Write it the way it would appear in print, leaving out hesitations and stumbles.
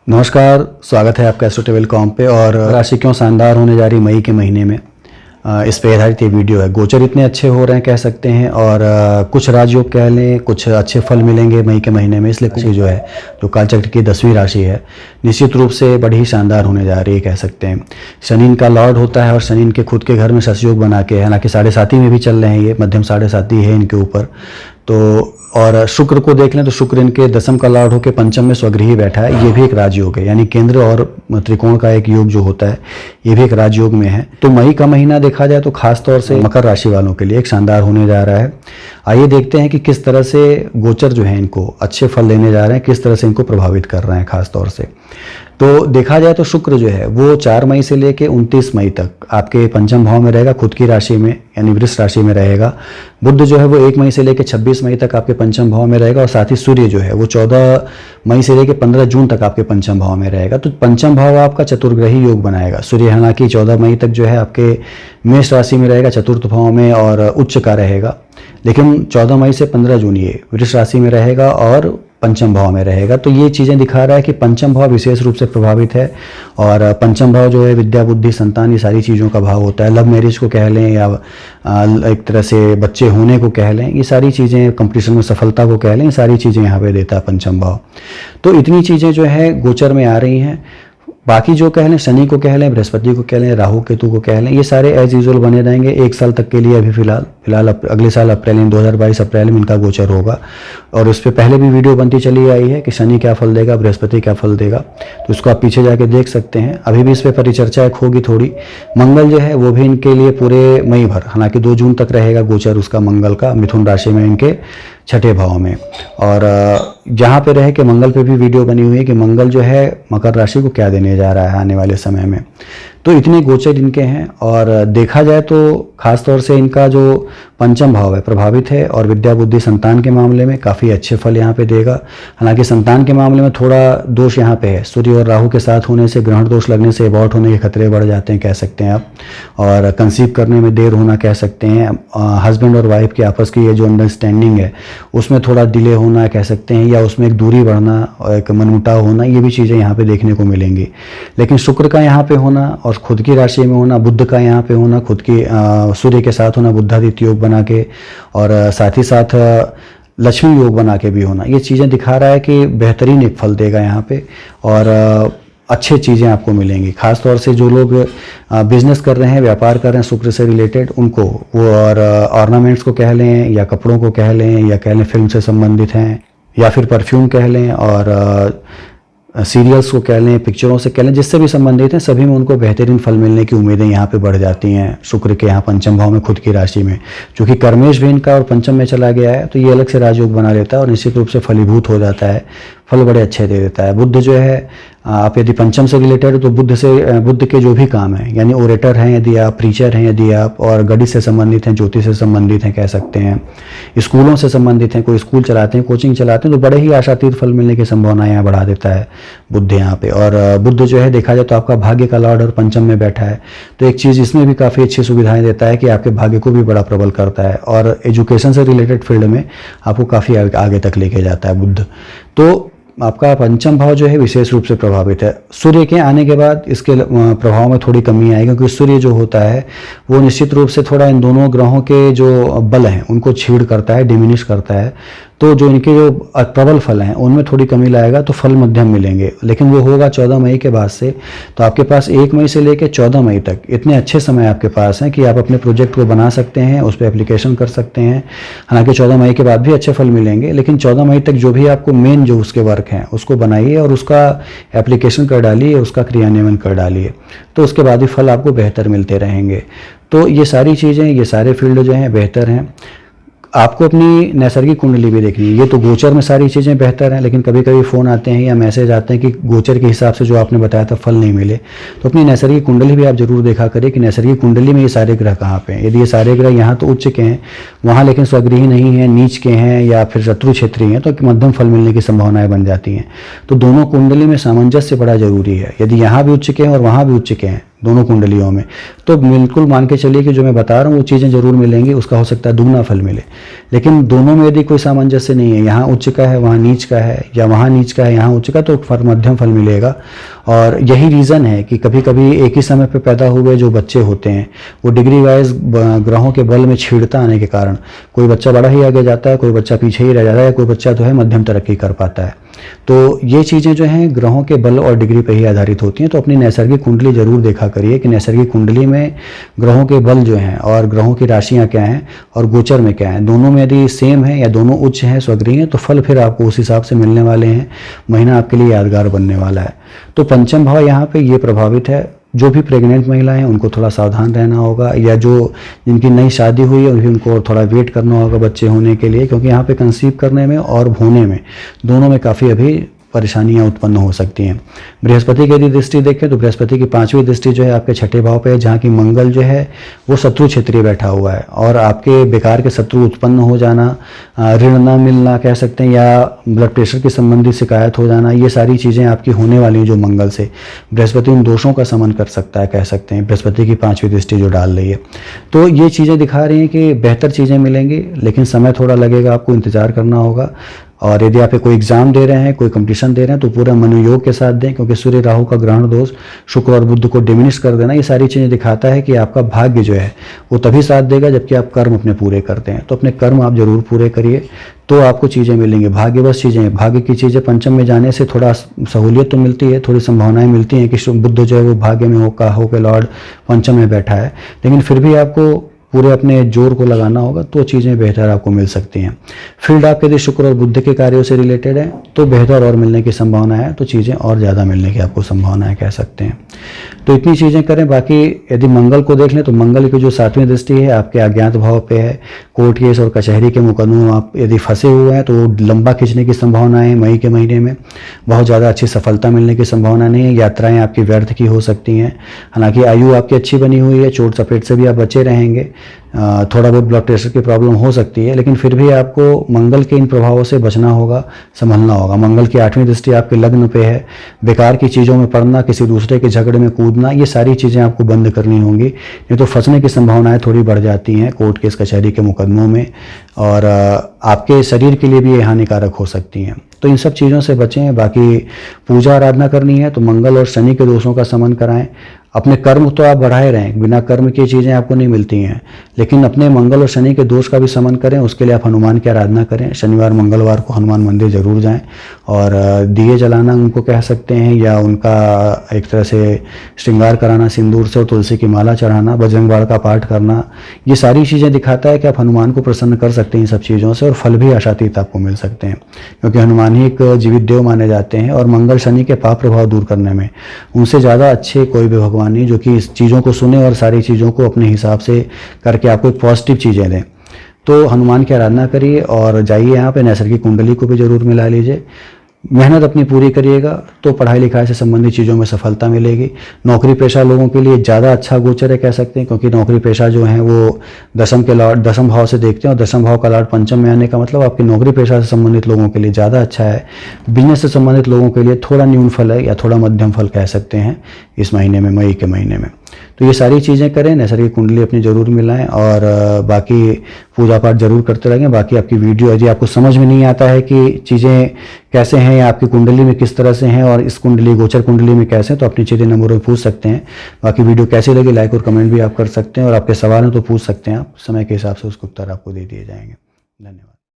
नमस्कार, स्वागत है आपका एस्ट्रोटेबल.com पे। और राशि क्यों शानदार होने जा रही मई के महीने में, इस पे आधारित ये वीडियो है। गोचर इतने अच्छे हो रहे हैं कह सकते हैं, और कुछ राजयोग कह लें, कुछ अच्छे फल मिलेंगे मई के महीने में। इसलिए कुछ जो है जो कालचक्र की 10वीं राशि है निश्चित रूप से बड़ी ही शानदार होने जा रही है कह सकते हैं। शनि इनका लॉर्ड होता है और शनि इनके खुद के घर में शशयोग बना के, हालांकि 7.5 में भी चल रहे हैं, ये मध्यम 7.5 है इनके ऊपर। तो और शुक्र को देख लें तो शुक्र इनके दसम का लॉर्ड होकर पंचम में स्वगृही बैठा है। ये भी एक राजयोग है, यानी केंद्र और त्रिकोण का एक योग जो होता है ये भी एक राजयोग में है। तो मई का महीना देखा जाए तो खास तौर से मकर राशि वालों के लिए एक शानदार होने जा रहा है। आइए देखते हैं कि किस तरह से गोचर जो है इनको अच्छे फल देने जा रहे हैं, किस तरह से इनको प्रभावित कर रहे हैं खास तौर से। तो देखा जाए तो शुक्र जो है वो 4 मई से लेकर 29 मई तक आपके पंचम भाव में रहेगा, खुद की राशि में यानी वृष राशि में रहेगा। बुध जो है वो 1 मई से लेकर 26 मई तक आपके पंचम भाव में रहेगा, और साथ ही सूर्य जो है वो 14 मई से लेकर 15 जून तक आपके पंचम भाव में रहेगा। तो पंचम भाव आपका चतुर्ग्रही योग बनाएगा। सूर्य हालांकि 14 मई तक जो है आपके मेष राशि में रहेगा, चतुर्थ भाव में और उच्च का रहेगा, लेकिन 14 मई से 15 जून ये वृष राशि में रहेगा और पंचम भाव में रहेगा। तो ये चीज़ें दिखा रहा है कि पंचम भाव विशेष रूप से प्रभावित है। और पंचम भाव जो है विद्या, बुद्धि, संतान, ये सारी चीज़ों का भाव होता है। लव मैरिज को कह लें या एक तरह से बच्चे होने को कह लें, ये सारी चीज़ें, कंपटीशन में सफलता को कह लें, ये सारी चीज़ें यहाँ पे देता है पंचम भाव। तो इतनी चीज़ें जो है गोचर में आ रही हैं। बाकी जो कह लें, शनि को कह लें, बृहस्पति को कह लें, राहु केतु को कह लें, ये सारे एज यूजुअल बने रहेंगे 1 साल तक के लिए। अभी फिलहाल अगले साल अप्रैल 2022 अप्रैल में इनका गोचर होगा। और उस पर पहले भी वीडियो बनती चली आई है कि शनि क्या फल देगा, बृहस्पति क्या फल देगा, तो उसको आप पीछे जाके देख सकते हैं। अभी भी इस पर परिचर्चा एक होगी थोड़ी। मंगल जो है वो भी इनके लिए पूरे मई भर, हालांकि 2 जून तक रहेगा गोचर उसका मंगल का, मिथुन राशि में इनके 6ठे भाव में। और जहाँ पे रहे कि मंगल पे भी वीडियो बनी हुई है कि मंगल जो है मकर राशि को क्या देने जा रहा है आने वाले समय में। तो इतने गोचर इनके हैं। और देखा जाए तो खास तौर से इनका जो पंचम भाव है प्रभावित है, और विद्या, बुद्धि, संतान के मामले में काफ़ी अच्छे फल यहाँ पे देगा। हालांकि संतान के मामले में थोड़ा दोष यहाँ पे है, सूर्य और राहु के साथ होने से, ग्रहण दोष लगने से एबॉर्ट होने के खतरे बढ़ जाते हैं कह सकते हैं आप, और कंसीव करने में देर होना कह सकते हैं। हस्बैंड और वाइफ की आपस की ये जो अंडरस्टैंडिंग है उसमें थोड़ा डिले होना कह सकते हैं, या उसमें एक दूरी बढ़ना और एक मनमुटाव होना, ये भी चीज़ें यहाँ पे देखने को मिलेंगी। लेकिन शुक्र का यहाँ पे होना और खुद की राशि में होना, बुध का यहाँ पे होना, खुद की सूर्य के साथ होना, बुद्धादित्य योग बना के, और साथ ही साथ लक्ष्मी योग बना के भी होना, ये चीज़ें दिखा रहा है कि बेहतरीन एक फल देगा यहाँ पे। और अच्छे चीज़ें आपको मिलेंगी। खास तौर से जो लोग बिजनेस कर रहे हैं, व्यापार कर रहे हैं शुक्र से रिलेटेड, उनको वो, और ऑर्नामेंट्स को कह लें या कपड़ों को कह लें, या कह लें फिल्म से संबंधित हैं, या फिर परफ्यूम कह लें, और सीरियल्स को कह लें, पिक्चरों से कह लें, जिससे भी संबंधित हैं, सभी में उनको बेहतरीन फल मिलने की उम्मीदें यहाँ पे बढ़ जाती हैं शुक्र के यहाँ पंचम भाव में, खुद की राशि में। चूँकि कर्मेश भी इनका और पंचम में चला गया है, तो ये अलग से राजयोग बना लेता है और निश्चित रूप से फलीभूत हो जाता है, फल बड़े अच्छे दे देता है। बुध जो है, आप यदि पंचम से रिलेटेड हो तो बुध के जो भी काम है, यानी ओरेटर हैं यदि आप, प्रीचर हैं यदि आप, और गणित से संबंधित हैं, ज्योतिष से संबंधित हैं कह सकते हैं, स्कूलों से संबंधित हैं, कोई स्कूल चलाते हैं, कोचिंग चलाते हैं, तो बड़े ही आशातीत फल मिलने की संभावना यहाँ बढ़ा देता है बुध यहाँ पे। और बुध जो है देखा जाए तो आपका भाग्य का लॉर्ड और पंचम में बैठा है, तो एक चीज़ इसमें भी काफ़ी अच्छी सुविधाएं देता है कि आपके भाग्य को भी बड़ा प्रबल करता है, और एजुकेशन से रिलेटेड फील्ड में आपको काफ़ी आगे तक लेके जाता है बुध। तो आपका पंचम भाव जो है विशेष रूप से प्रभावित है। सूर्य के आने के बाद इसके प्रभाव में थोड़ी कमी आएगी, क्योंकि सूर्य जो होता है वो निश्चित रूप से थोड़ा इन दोनों ग्रहों के जो बल हैं उनको छीड़ करता है, डिमिनिश करता है। तो जो इनके जो प्रबल फल हैं उनमें थोड़ी कमी लाएगा, तो फल मध्यम मिलेंगे। लेकिन वो होगा 14 मई के बाद से। तो आपके पास 1 मई से लेकर 14 मई तक इतने अच्छे समय आपके पास हैं कि आप अपने प्रोजेक्ट को बना सकते हैं, उस पर एप्लीकेशन कर सकते हैं। हालांकि 14 मई के बाद भी अच्छे फल मिलेंगे, लेकिन 14 मई तक जो भी आपको मेन जो उसके वर्क हैं उसको बनाइए और उसका एप्लीकेशन कर डालिए, उसका क्रियान्वयन कर डालिए, तो उसके बाद ही फल आपको बेहतर मिलते रहेंगे। तो ये सारी चीज़ें, ये सारे फील्ड जो हैं बेहतर हैं। आपको अपनी नैसर्गिक कुंडली भी देखनी है। ये तो गोचर में सारी चीज़ें बेहतर हैं, लेकिन कभी कभी फ़ोन आते हैं या मैसेज आते हैं कि गोचर के हिसाब से जो आपने बताया था फल नहीं मिले, तो अपनी नैसर्गिक कुंडली भी आप जरूर देखा करिए कि नैसर्गिक कुंडली में ये सारे ग्रह कहाँ पे हैं। यदि ये सारे ग्रह यहाँ तो उच्च के हैं, वहाँ लेकिन स्वगृही नहीं है, नीच के हैं या फिर शत्रु क्षेत्रीय हैं, तो मध्यम फल मिलने की संभावनाएं बन जाती हैं। तो दोनों कुंडली में सामंजस्य बड़ा जरूरी है। यदि यहाँ भी उच्च के हैं और वहाँ भी उच्च के हैं, दोनों कुंडलियों में, तो बिल्कुल मान के चलिए कि जो मैं बता रहा हूँ वो चीज़ें जरूर मिलेंगी, उसका हो सकता है दुगना फल मिले। लेकिन दोनों में यदि कोई सामंजस्य नहीं है, यहाँ उच्च का है वहाँ नीच का है, या वहाँ नीच का है यहाँ उच्च का, तो मध्यम फल मिलेगा। और यही रीज़न है कि कभी कभी एक ही समय पर पैदा हुए जो बच्चे होते हैं वो डिग्री वाइज ग्रहों के बल में छीड़ता आने के कारण कोई बच्चा बड़ा ही आगे जाता है, कोई बच्चा पीछे ही रह जाता है, कोई बच्चा जो है मध्यम तरक्की कर पाता है। तो ये चीज़ें जो हैं ग्रहों के बल और डिग्री पर ही आधारित होती हैं। तो अपनी नैसर्गिक कुंडली जरूर देखा करिए कि नैसर्गिक कुंडली में ग्रहों के बल जो हैं और ग्रहों की राशियां क्या हैं और गोचर में क्या है, दोनों में यदि सेम है या दोनों उच्च हैं, स्वग्रही हैं, तो फल फिर आपको उस हिसाब से मिलने वाले हैं। महीना आपके लिए यादगार बनने वाला है। तो पंचम भाव यहाँ पे ये प्रभावित है। जो भी प्रेग्नेंट महिलाएं हैं उनको थोड़ा सावधान रहना होगा, या जो जिनकी नई शादी हुई है उनको थोड़ा वेट करना होगा बच्चे होने के लिए, क्योंकि यहाँ पे कंसीव करने में और होने में दोनों में काफ़ी अभी परेशानियां उत्पन्न हो सकती हैं। बृहस्पति की यदि दृष्टि देखें तो बृहस्पति की 5वीं दृष्टि जो है आपके 6ठे भाव पे है, जहाँ की मंगल जो है वो शत्रु क्षेत्रीय बैठा हुआ है, और आपके बेकार के शत्रु उत्पन्न हो जाना, ऋण न मिलना कह सकते हैं, या ब्लड प्रेशर की संबंधित शिकायत हो जाना, ये सारी चीज़ें आपकी होने वाली हैं जो मंगल से। बृहस्पति उन दोषों का शमन कर सकता है, कह सकते हैं, बृहस्पति की 5वीं दृष्टि जो डाल रही है। तो ये चीज़ें दिखा रही हैं कि बेहतर चीज़ें मिलेंगी, लेकिन समय थोड़ा लगेगा, आपको इंतजार करना होगा। और यदि आप कोई एग्जाम दे रहे हैं, कोई कंपटीशन दे रहे हैं, तो पूरा मनोयोग के साथ दें, क्योंकि सूर्य राहु का ग्रहण दोष शुक्र और बुध को डिमिनिश कर देना, ये सारी चीज़ें दिखाता है कि आपका भाग्य जो है वो तभी साथ देगा जबकि आप कर्म अपने पूरे करते हैं। तो अपने कर्म आप जरूर पूरे करिए, तो आपको चीज़ें मिलेंगी। भाग्यवश चीज़ें, भाग्य की चीज़ें पंचम में जाने से थोड़ा सहूलियत तो मिलती है, थोड़ी संभावनाएं मिलती हैं कि बुध जो है वो भाग्य में होकर लॉर्ड पंचम में बैठा है, लेकिन फिर भी आपको पूरे अपने जोर को लगाना होगा, तो चीज़ें बेहतर आपको मिल सकती हैं। फील्ड आपके यदि शुक्र और बुध के कार्यों से रिलेटेड है तो बेहतर और मिलने की संभावना है, तो चीज़ें और ज़्यादा मिलने की आपको संभावना है, कह सकते हैं। तो इतनी चीज़ें करें। बाकी यदि मंगल को देख लें तो मंगल की जो 7वीं दृष्टि है आपके अज्ञात भाव पे है। कोर्ट केस और कचहरी के मुकदमों आप यदि फंसे हुए हैं तो लंबा खींचने की संभावना है। मई के महीने में बहुत ज़्यादा अच्छी सफलता मिलने की संभावना नहीं है। यात्राएं आपकी व्यर्थ की हो सकती हैं। हालांकि आयु आपकी अच्छी बनी हुई है, चोट चपेट से भी आप बचे रहेंगे। थोड़ा बहुत ब्लड प्रेशर की प्रॉब्लम हो सकती है, लेकिन फिर भी आपको मंगल के इन प्रभावों से बचना होगा, संभलना होगा। मंगल की 8वीं दृष्टि आपके लग्न पे है। बेकार की चीज़ों में पड़ना, किसी दूसरे के झगड़े में कूदना, ये सारी चीज़ें आपको बंद करनी होंगी, नहीं तो फंसने की संभावनाएं थोड़ी बढ़ जाती हैं कोर्ट केस कचहरी के मुकदमों में, और आपके शरीर के लिए भी ये हानिकारक हो सकती हैं। तो इन सब चीज़ों से बचें। बाकी पूजा आराधना करनी है तो मंगल और शनि के दोषों का शमन कराएं। अपने कर्म तो आप बढ़ाए रहें, बिना कर्म की चीज़ें आपको नहीं मिलती हैं, लेकिन अपने मंगल और शनि के दोष का भी शमन करें। उसके लिए आप हनुमान की आराधना करें। शनिवार मंगलवार को हनुमान मंदिर जरूर जाएं, और दिए जलाना उनको कह सकते हैं, या उनका एक तरह से श्रृंगार कराना सिंदूर से, और तुलसी की माला चढ़ाना, बजरंग बाण का पाठ करना, ये सारी चीज़ें दिखाता है कि आप हनुमान को प्रसन्न कर सकते हैं इन सब चीज़ों से, और फल भी आशातीत आपको मिल सकते हैं, क्योंकि हनुमान ही एक जीवित देव माने जाते हैं। और मंगल शनि के पाप प्रभाव दूर करने में उनसे ज़्यादा अच्छे कोई भी भगवान नहीं, जो कि इस चीज़ों को सुने और सारी चीज़ों को अपने हिसाब से करके आपको एक पॉजिटिव चीज़ें दें। तो हनुमान की आराधना करिए, और जाइए यहाँ पे नैसर्गिक कुंडली को भी जरूर मिला लीजिए। मेहनत अपनी पूरी करिएगा तो पढ़ाई लिखाई से संबंधित चीज़ों में सफलता मिलेगी। नौकरी पेशा लोगों के लिए ज़्यादा अच्छा गोचर है, कह सकते हैं, क्योंकि नौकरी पेशा जो हैं वो दसम भाव से देखते हैं, और दसम भाव का लॉर्ड पंचम में आने का मतलब आपकी नौकरी पेशा से संबंधित लोगों के लिए ज़्यादा अच्छा है। बिजनेस से संबंधित लोगों के लिए थोड़ा न्यून फल है, या थोड़ा मध्यम फल कह सकते हैं इस महीने में, मई के महीने में। तो ये सारी चीज़ें करें, नैसर्गिक कुंडली अपनी जरूर मिलाएं, और बाकी पूजा पाठ जरूर करते रहें। बाकी आपकी वीडियो यदि आपको समझ में नहीं आता है कि चीज़ें कैसे हैं या आपकी कुंडली में किस तरह से हैं और इस कुंडली गोचर कुंडली में कैसे हैं, तो अपनी चीज़ें नंबर पर पूछ सकते हैं। बाकी वीडियो कैसी लगी लाइक और कमेंट भी आप कर सकते हैं, और आपके सवाल हैं तो पूछ सकते हैं आप, समय के हिसाब से उसके उत्तर आपको दे दिए जाएंगे। धन्यवाद।